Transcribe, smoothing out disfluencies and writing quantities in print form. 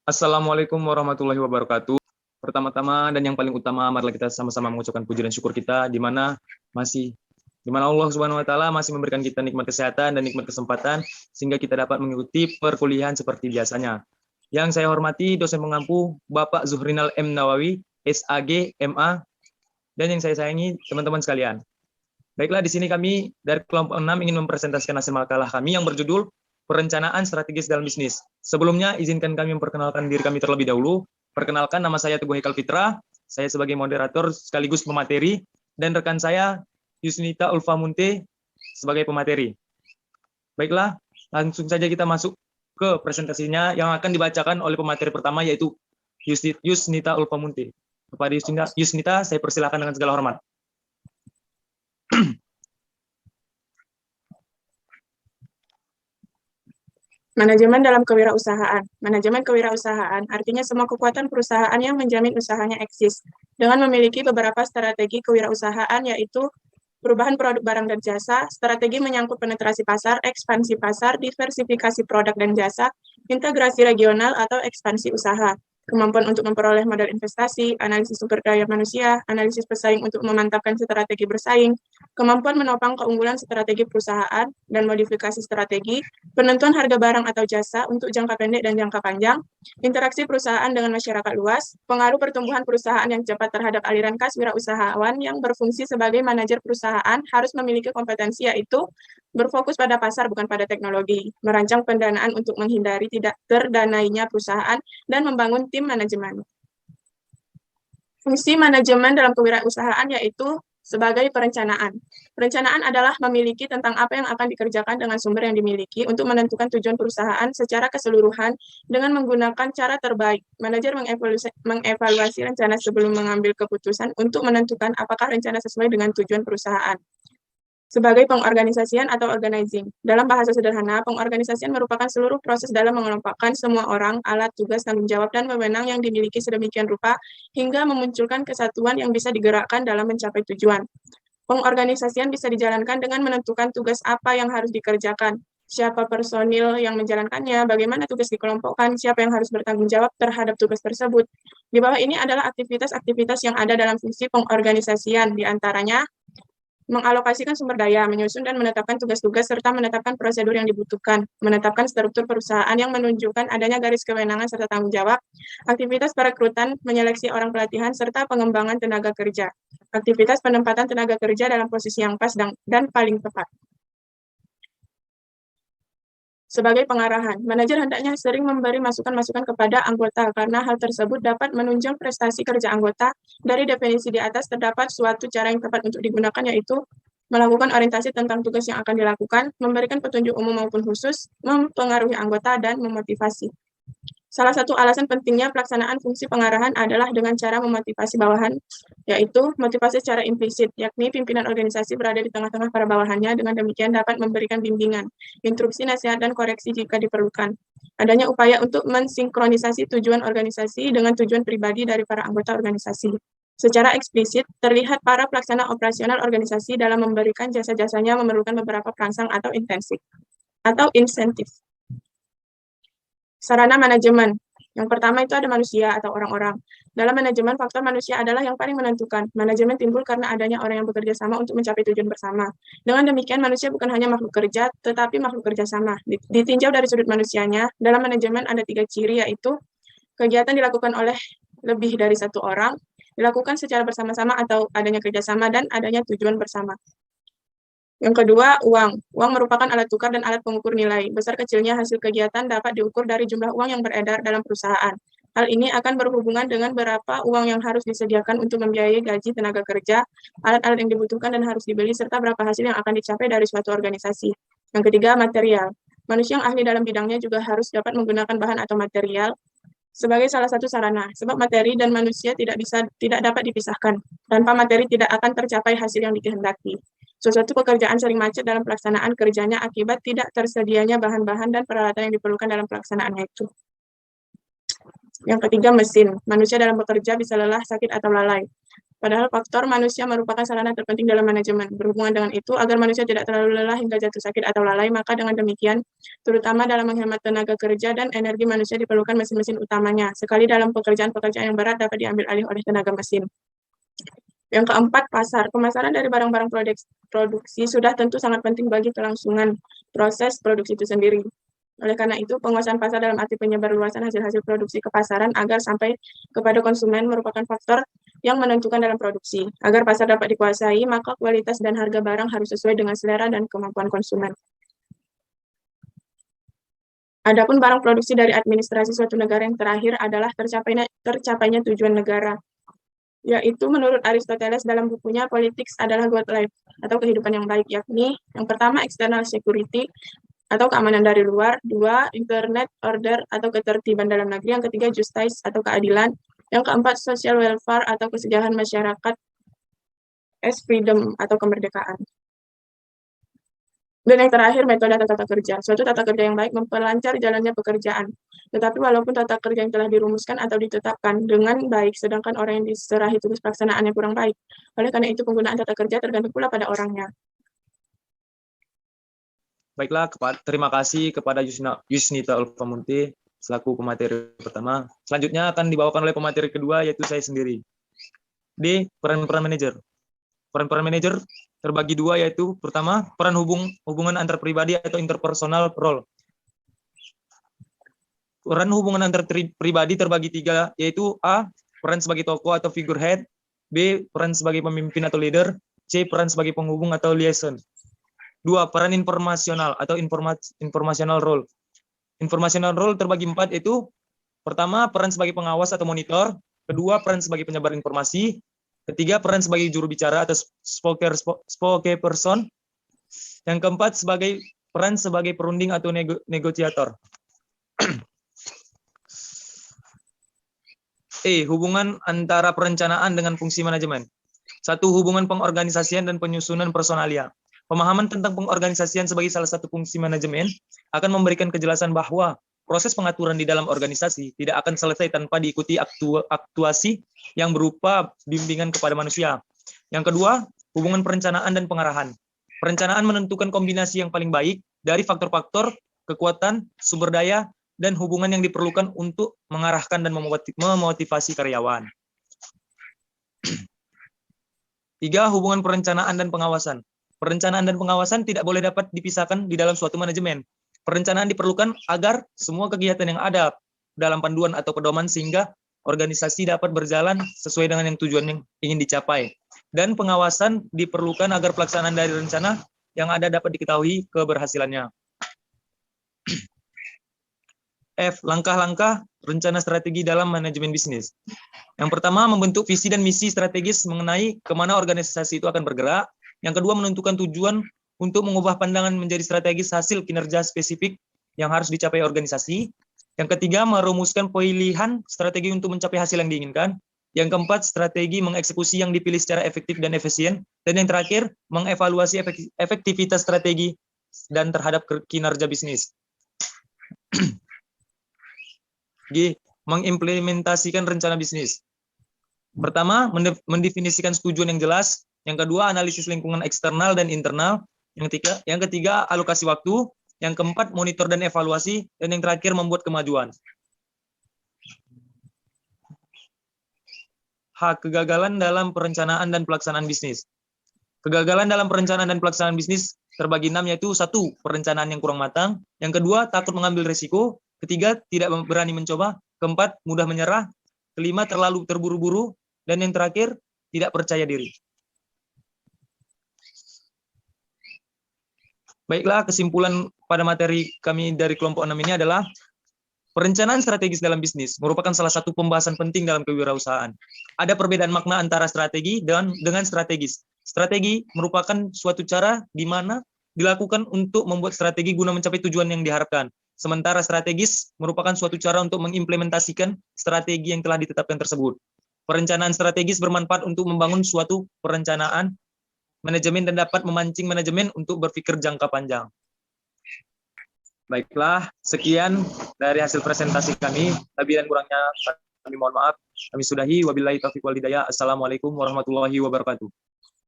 Assalamualaikum warahmatullahi wabarakatuh. Pertama-tama dan yang paling utama, marilah kita sama-sama mengucapkan puji dan syukur kita di mana Allah Subhanahu wa taala masih memberikan kita nikmat kesehatan dan nikmat kesempatan sehingga kita dapat mengikuti perkuliahan seperti biasanya. Yang saya hormati dosen pengampu Bapak Zuhrinal M Nawawi, SAG, MA, dan yang saya sayangi teman-teman sekalian. Baiklah, di sini kami dari kelompok 6 ingin mempresentasikan hasil makalah kami yang berjudul Perencanaan Strategis dalam Bisnis. Sebelumnya, izinkan kami memperkenalkan diri kami terlebih dahulu. Perkenalkan, nama saya Teguh Hekal Fitra. Saya sebagai moderator sekaligus pemateri, dan rekan saya Yusnita Ulfamunte sebagai pemateri. Baiklah, langsung saja kita masuk ke presentasinya yang akan dibacakan oleh pemateri pertama, yaitu Yusnita Ulfamunte. Kepada Yusnita, saya persilakan dengan segala hormat. Manajemen dalam kewirausahaan. Manajemen kewirausahaan artinya semua kekuatan perusahaan yang menjamin usahanya eksis dengan memiliki beberapa strategi kewirausahaan, yaitu perubahan produk barang dan jasa, strategi menyangkut penetrasi pasar, ekspansi pasar, diversifikasi produk dan jasa, integrasi regional atau ekspansi usaha, kemampuan untuk memperoleh modal investasi, analisis sumber daya manusia, analisis pesaing untuk memantapkan strategi bersaing, kemampuan menopang keunggulan strategi perusahaan dan modifikasi strategi, penentuan harga barang atau jasa untuk jangka pendek dan jangka panjang, interaksi perusahaan dengan masyarakat luas, pengaruh pertumbuhan perusahaan yang cepat terhadap aliran kas wirausahawan yang berfungsi sebagai manajer perusahaan harus memiliki kompetensi, yaitu berfokus pada pasar bukan pada teknologi, merancang pendanaan untuk menghindari tidak terdanainya perusahaan, dan membangun tim manajemen. Fungsi manajemen dalam kewirausahaan yaitu sebagai perencanaan. Perencanaan adalah memiliki tentang apa yang akan dikerjakan dengan sumber yang dimiliki untuk menentukan tujuan perusahaan secara keseluruhan dengan menggunakan cara terbaik. Manajer mengevaluasi rencana sebelum mengambil keputusan untuk menentukan apakah rencana sesuai dengan tujuan perusahaan. Sebagai pengorganisasian atau organizing. Dalam bahasa sederhana, pengorganisasian merupakan seluruh proses dalam mengelompokkan semua orang, alat, tugas, tanggung jawab, dan wewenang yang dimiliki sedemikian rupa hingga memunculkan kesatuan yang bisa digerakkan dalam mencapai tujuan. Pengorganisasian bisa dijalankan dengan menentukan tugas apa yang harus dikerjakan, siapa personil yang menjalankannya, bagaimana tugas dikelompokkan, siapa yang harus bertanggung jawab terhadap tugas tersebut. Di bawah ini adalah aktivitas-aktivitas yang ada dalam fungsi pengorganisasian, di antaranya mengalokasikan sumber daya, menyusun dan menetapkan tugas-tugas, serta menetapkan prosedur yang dibutuhkan, menetapkan struktur perusahaan yang menunjukkan adanya garis kewenangan serta tanggung jawab, aktivitas perekrutan, menyeleksi orang pelatihan, serta pengembangan tenaga kerja, aktivitas penempatan tenaga kerja dalam posisi yang pas dan paling tepat. Sebagai pengarahan, manajer hendaknya sering memberi masukan-masukan kepada anggota karena hal tersebut dapat menunjang prestasi kerja anggota. Dari definisi di atas terdapat suatu cara yang tepat untuk digunakan, yaitu melakukan orientasi tentang tugas yang akan dilakukan, memberikan petunjuk umum maupun khusus, mempengaruhi anggota, dan memotivasi. Salah satu alasan pentingnya pelaksanaan fungsi pengarahan adalah dengan cara memotivasi bawahan, yaitu motivasi secara implisit, yakni pimpinan organisasi berada di tengah-tengah para bawahannya, dengan demikian dapat memberikan bimbingan, instruksi, nasihat, dan koreksi jika diperlukan. Adanya upaya untuk mensinkronisasi tujuan organisasi dengan tujuan pribadi dari para anggota organisasi. Secara eksplisit, terlihat para pelaksana operasional organisasi dalam memberikan jasa-jasanya memerlukan beberapa perangsang atau insentif. Sarana manajemen. Yang pertama itu ada manusia atau orang-orang. Dalam manajemen, faktor manusia adalah yang paling menentukan. Manajemen timbul karena adanya orang yang bekerja sama untuk mencapai tujuan bersama. Dengan demikian, manusia bukan hanya makhluk kerja, tetapi makhluk kerja sama. Ditinjau dari sudut manusianya, dalam manajemen ada 3 ciri, yaitu kegiatan dilakukan oleh lebih dari satu orang, dilakukan secara bersama-sama atau adanya kerjasama, dan adanya tujuan bersama. Yang kedua, uang. Uang merupakan alat tukar dan alat pengukur nilai. Besar kecilnya hasil kegiatan dapat diukur dari jumlah uang yang beredar dalam perusahaan. Hal ini akan berhubungan dengan berapa uang yang harus disediakan untuk membiayai gaji tenaga kerja, alat-alat yang dibutuhkan dan harus dibeli, serta berapa hasil yang akan dicapai dari suatu organisasi. Yang ketiga, material. Manusia yang ahli dalam bidangnya juga harus dapat menggunakan bahan atau material sebagai salah satu sarana, sebab materi dan manusia tidak dapat dipisahkan. Tanpa materi tidak akan tercapai hasil yang dikehendaki. Suatu pekerjaan sering macet dalam pelaksanaan kerjanya akibat tidak tersedianya bahan-bahan dan peralatan yang diperlukan dalam pelaksanaannya itu. Yang ketiga, mesin. Manusia dalam bekerja bisa lelah, sakit, atau lalai. Padahal faktor manusia merupakan sarana terpenting dalam manajemen. Berhubungan dengan itu, agar manusia tidak terlalu lelah hingga jatuh sakit atau lalai, maka dengan demikian, terutama dalam menghemat tenaga kerja dan energi manusia diperlukan mesin-mesin utamanya. Sekali dalam pekerjaan-pekerjaan yang berat dapat diambil alih oleh tenaga mesin. Yang keempat, pasar. Pemasaran dari barang-barang produksi sudah tentu sangat penting bagi kelangsungan proses produksi itu sendiri. Oleh karena itu, penguasaan pasar dalam arti penyebarluasan hasil-hasil produksi ke pasaran agar sampai kepada konsumen merupakan faktor yang menentukan dalam produksi. Agar pasar dapat dikuasai, maka kualitas dan harga barang harus sesuai dengan selera dan kemampuan konsumen. Adapun barang produksi dari administrasi suatu negara yang terakhir adalah tercapainya tujuan negara, yaitu menurut Aristoteles dalam bukunya Politics adalah God Life, atau kehidupan yang baik, yakni yang pertama external security, atau keamanan dari luar, dua, internet order, atau ketertiban dalam negeri, yang ketiga, justice, atau keadilan, yang keempat, social welfare, atau kesejahteraan masyarakat, as freedom, atau kemerdekaan. Dan yang terakhir, metode atau tata kerja. Suatu tata kerja yang baik memperlancar jalannya pekerjaan. Tetapi walaupun tata kerja yang telah dirumuskan atau ditetapkan dengan baik, sedangkan orang yang diserahi tugas pelaksanaannya kurang baik. Oleh karena itu, penggunaan tata kerja tergantung pula pada orangnya. Baiklah, terima kasih kepada Yusnita Ulfamunti selaku pemateri pertama. Selanjutnya akan dibawakan oleh pemateri kedua, yaitu saya sendiri. D. Peran-peran manajer. Peran-peran manajer terbagi dua, yaitu pertama, peran hubungan antar pribadi atau interpersonal role. Peran hubungan antar pribadi terbagi tiga, yaitu A. Peran sebagai tokoh atau figurehead, B. Peran sebagai pemimpin atau leader, C. Peran sebagai penghubung atau liaison. Dua, peran informasional atau informational role. Informational role terbagi empat, yaitu pertama, peran sebagai pengawas atau monitor, kedua, peran sebagai penyebar informasi, ketiga, peran sebagai juru bicara atau spokesperson, yang keempat, peran sebagai perunding atau negosiator. Hubungan antara perencanaan dengan fungsi manajemen. Satu, hubungan pengorganisasian dan penyusunan personalia. Pemahaman tentang pengorganisasian sebagai salah satu fungsi manajemen akan memberikan kejelasan bahwa proses pengaturan di dalam organisasi tidak akan selesai tanpa diikuti aktuasi yang berupa bimbingan kepada manusia. Yang kedua, hubungan perencanaan dan pengarahan. Perencanaan menentukan kombinasi yang paling baik dari faktor-faktor, kekuatan, sumber daya, dan hubungan yang diperlukan untuk mengarahkan dan memotivasi karyawan. Tiga, hubungan perencanaan dan pengawasan. Perencanaan dan pengawasan tidak boleh dapat dipisahkan di dalam suatu manajemen. Perencanaan diperlukan agar semua kegiatan yang ada dalam panduan atau pedoman sehingga organisasi dapat berjalan sesuai dengan yang tujuan yang ingin dicapai. Dan pengawasan diperlukan agar pelaksanaan dari rencana yang ada dapat diketahui keberhasilannya. F. Langkah-langkah rencana strategi dalam manajemen bisnis. Yang pertama, membentuk visi dan misi strategis mengenai kemana organisasi itu akan bergerak. Yang kedua, menentukan tujuan untuk mengubah pandangan menjadi strategis hasil kinerja spesifik yang harus dicapai organisasi. Yang ketiga, merumuskan pilihan strategi untuk mencapai hasil yang diinginkan. Yang keempat, strategi mengeksekusi yang dipilih secara efektif dan efisien. Dan yang terakhir, mengevaluasi efektivitas strategi dan terhadap kinerja bisnis. G. Mengimplementasikan rencana bisnis. Pertama, mendefinisikan tujuan yang jelas. Yang kedua, analisis lingkungan eksternal dan internal. Yang ketiga, alokasi waktu. Yang keempat, monitor dan evaluasi. Dan yang terakhir, membuat kemajuan. H. Kegagalan dalam perencanaan dan pelaksanaan bisnis. Kegagalan dalam perencanaan dan pelaksanaan bisnis terbagi 6, yaitu 1. Perencanaan yang kurang matang. Yang kedua, takut mengambil risiko. Ketiga, tidak berani mencoba. Keempat, mudah menyerah. Kelima, terlalu terburu-buru. Dan yang terakhir, tidak percaya diri. Baiklah, kesimpulan pada materi kami dari kelompok 6 ini adalah perencanaan strategis dalam bisnis merupakan salah satu pembahasan penting dalam kewirausahaan. Ada perbedaan makna antara strategi dengan strategis. Strategi merupakan suatu cara di mana dilakukan untuk membuat strategi guna mencapai tujuan yang diharapkan. Sementara strategis merupakan suatu cara untuk mengimplementasikan strategi yang telah ditetapkan tersebut. Perencanaan strategis bermanfaat untuk membangun suatu perencanaan manajemen dan dapat memancing manajemen untuk berpikir jangka panjang. Baiklah, sekian dari hasil presentasi kami. Lebih dan kurangnya Kami mohon maaf. Kami sudahi. Wabillahi taufiq wal hidayah. Assalamualaikum warahmatullahi wabarakatuh.